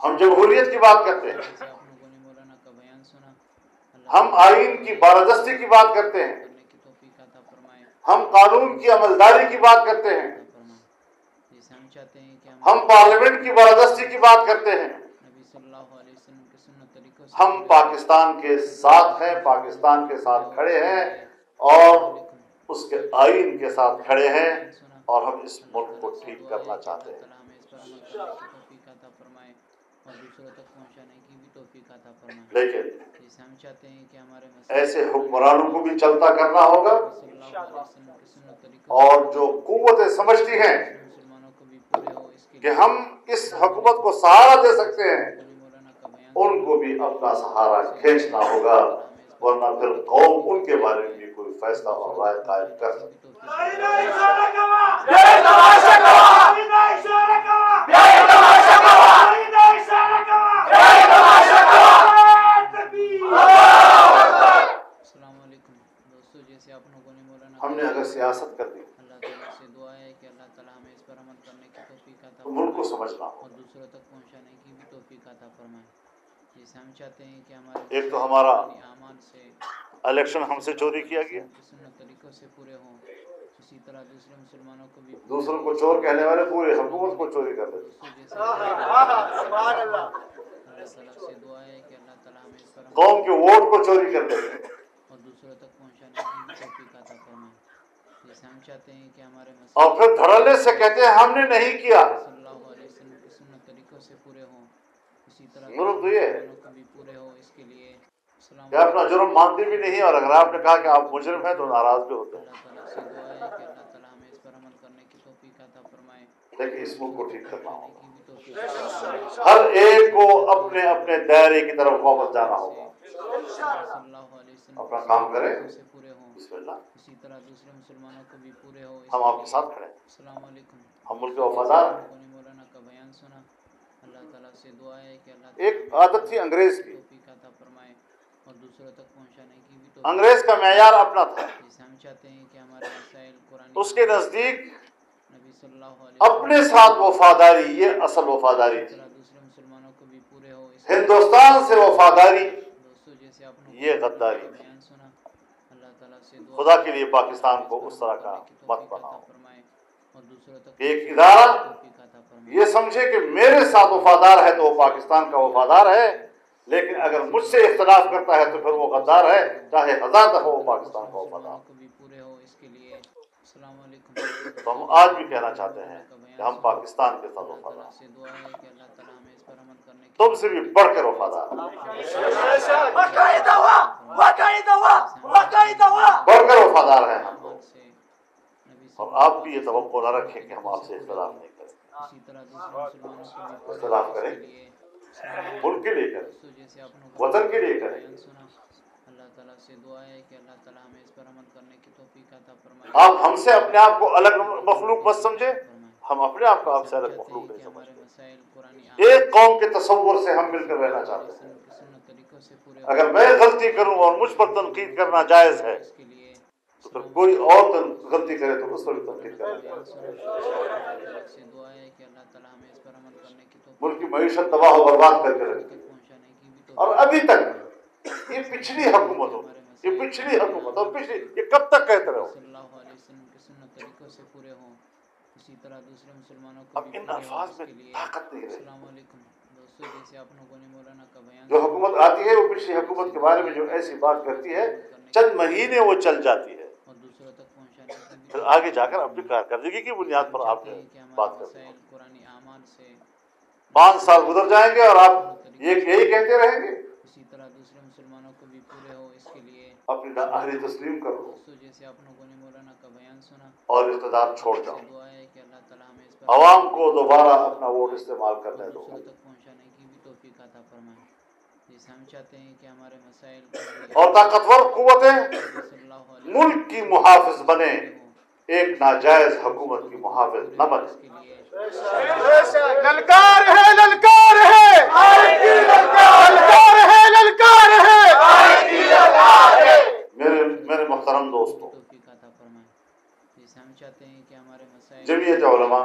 ہم جمہوریت کی بات کرتے ہیں، جیسے آپ لوگوں نے مولانا کا بیان سنا، اللہ ہم آئین کی بالادستی کی بات کرتے ہیں، کرنے کی توفیق عطا فرمائے، ہم قانون کی عملداری کی بات کرتے ہیں، عطا فرمائے۔ جیسے ہم چاہتے ہیں کہ ہم پارلیمنٹ کی بالادستی کی بات کرتے ہیں، نبی صلی اللہ علیہ وسلم کے سنت طریقوں سے ہم پاکستان کے ساتھ ہیں، پاکستان کے ساتھ کھڑے ہیں اور اس کے آئین کے ساتھ کھڑے ہیں، اور ہم اس ملک کو ٹھیک کرنا چاہتے ہیں۔ اللہ ہمیں اس پر عمل کرنے کی توفیق عطا فرمائے اور دوسروں تک پہنچانے کی بھی توفیق عطا فرمائے۔ لیکن جیسے ہم چاہتے ہیں کہ ہمارے ایسے حکمرانوں کو بھی چلتا کرنا ہوگا، صلی اللہ علیہ وسلم کے سنت طریقوں اور جو قوتیں سمجھتی ہیں دوسرے مسلمانوں کو بھی پورے ہو اس کے کہ لیے ہم اس حکومت کو سہارا دے سکتے ہیں، مولانا کا بیان ان کو بھی اپنا سہارا کھینچنا ہوگا، ورنہ پھر قوم ان کے بارے میں بھی کوئی فیصلہ اور رائے قائم کر سکتی ہے۔ السلام علیکم دوستو، جیسے آپ لوگوں نے مولانا ہم نے اگر سیاست کر دی اللہ تعالیٰ سے دعا ہے کہ اللہ تعالیٰ ہمیں اس پر عمل کرنے کی توفیق عطا تو ملک کو فرمائے سمجھنا اور ہوگا۔ دوسروں تک پہنچانے کی بھی توفیق عطا فرمائے۔ جیسے ہم چاہتے ہیں کہ ہمارے ایک تو مسائل ہمارا قرآنی اعمال سے الیکشن ہم سے چوری کیا گیا، کے سنت طریقوں سے پورے ہوں، اسی طرح دوسرے مسلمانوں کو بھی دوسروں کو چور کہنے والے پورے حکومت کو چوری کر دیتے۔ دوستو جیسے اللہ تعالیٰ سے دعا ہے کہ اللہ تعالیٰ ہمیں اس پر عمل قوم کے ووٹ کو چوری کر دیتے، اور دوسروں تک پہنچانے کی بھی توفیق عطا فرمائے۔ جیسے ہم چاہتے ہیں کہ ہمارے اور پھر دھڑلے سے کہتے ہیں ہم نے نہیں کیا۔ صلی اللہ علیہ وسلم کے سنت طریقوں سے پورے ہوں، اسی طرح ضرور تو یہ ہے مسلمانوں کو بھی پورے ہو اس کے لیے السلام کہ اپنا جرم مانتے بھی نہیں، اور اگر آپ نے کہا کہ آپ مجرم ہیں تو ناراض بھی ہوتے ہیں۔ اللہ تعالیٰ سے دعا ہے کہ اللہ تعالیٰ ہمیں اس پر عمل کرنے کی توفیق عطا فرمائے، لیکن اس ملک کو ٹھیک کرنا پہنچانے ہوگا، کی بھی توفیق عطا فرمائے۔ ہر ایک کو اپنے اپنے دائرے کی طرف واپس جانا ہوگا، صلی اللہ علیہ وسلم اپنا کام کریں۔ سے پورے ہوں، بسم اللہ، اسی طرح دوسرے مسلمانوں کو بھی پورے ہو اس ہم کے آپ کے لیے ساتھ کھڑے ہیں، السلام علیکم۔ ہم ملک کے وفادار ہیں۔ لوگوں نے مولانا کا بیان سنا، اللہ تعالیٰ سے دعا ہے کہ اللہ ایک تعالیٰ عادت تھی انگریز کی، توفیق عطا فرمائے اور دوسروں تک پہنچانے کی بھی توفیق۔ انگریز کا معیار اپنا تھا، جیسے ہم چاہتے ہیں کہ ہمارے مسائل قرآن اس کے نزدیک نبی صلی اللہ علیہ اپنے ساتھ وفاداری یہ اصل وفاداری تھی، دوسرے مسلمانوں کو بھی پورے ہو اس ہندوستان سے وفاداری دوستو جیسے آپ نے یہ غداری تھی۔ بیان سنا، اللہ تعالیٰ سے دعا خدا کے لیے پاکستان کو اس طرح کا مت توفیق عطا بناؤ فرمائے اور دوسروں تک کہ ایک ادارہ توفیق عطا فرمائے۔ یہ سمجھے کہ میرے ساتھ وفادار ہے تو وہ پاکستان کا وفادار ہے، لیکن اگر مجھ سے اختلاف کرتا ہے تو پھر وہ غدار ہے، چاہے 1000 دفعہ وہ پاکستان کا وفادار کو بھی پورے ہو اس کے لیے السلام علیکم۔ تو ہم آج بھی کہنا چاہتے ہیں کہ ہم پاکستان کے ساتھ وفادار ہیں، سے دعا ہے کہ اللہ تعالیٰ ہمیں اس پر عمل کرنے کی تم سے بھی بڑھ کر وفادار ہیں، بڑھ کر وفادار ہیں ہم لوگ، اور آپ بھی یہ توقع نہ رکھیں کہ ہم آپ سے اختلاف نہیں کریں، اسی طرح دوسرے مسلمانوں کو بھی اختلاف کریں ملک کے لیے کریں، جیسے آپ وطن کے لیے کریں۔ سنا، اللہ تعالیٰ سے دعا ہے کہ اللہ تعالیٰ ہمیں اس پر عمل کرنے کی توفیق عطا فرمائے۔ آپ ہم سے اپنے آپ کو الگ مخلوق مت سمجھے، ہم اپنے آپ کو آپ سے الگ مخلوق نہیں سمجھتے، ایک قوم کے تصور سے ہم مل کر رہنا چاہتے ہیں۔ اگر میں غلطی کروں اور مجھ پر تنقید کرنا جائز ہے تو پھر کوئی اور غلطی کرے تو اس پر بھی تنقید کرنا جائز ہے۔ ملک کی معیشت تباہ و برباد کر کے رکھی، اور ابھی تک یہ پچھلی حکومت ہو، یہ پچھلی حکومت اور پچھلی، یہ کب تک کہتے رہو؟ صلی اللہ علیہ وسلم کے سنت طریقوں سے پورے ہوں، اسی طرح دوسرے مسلمانوں کو اب بھی ان پورے ہو الفاظ اس میں کے لیے طاقت نہیں رہی۔ السلام علیکم دوستو، جیسے آپ لوگوں نے مولانا کا بیان جو حکومت آتی ہے وہ پچھلی حکومت کے بارے میں جو ایسی بات کرتی ہے، چند مہینے وہ چل جاتی ہے، اور دوسروں تک پہنچانے کی بھی پھر آگے جا کر اپنی کارکردگی کی بنیاد پر آپ نے بات کرنی ہوگی۔ قرآنی اعمال سے 5 سال گزر جائیں گے اور آپ یہی کہتے رہیں گے، اسی طرح دوسرے مسلمانوں کو بھی پورے ہو اس کے لیے اپنی نااہلی تسلیم کرو دوستو جیسے آپ لوگوں نے مولانا کا بیان سنا، اور اقتدار چھوڑ جاؤ، دعا ہے کہ اللہ تعالیٰ ہمیں اس پر عوام کو دوبارہ اپنا ووٹ استعمال کرنے دو۔ دوسروں تک پہنچانے کی بھی توفیق عطا فرمائے۔ جیسے ہم چاہتے ہیں کہ ہمارے مسائل اور طاقتور قوتیں ملک کی محافظ بنے، ایک ناجائز حکومت کی محافظ نہ بنے۔ للکار ہے، للکار ہے، للکار ہے، للکار ہے۔ میرے محترم دوستو، توفیق عطا فرمائے۔ جیسے ہم چاہتے ہیں کہ ہمارے مسائل جمعیت علماء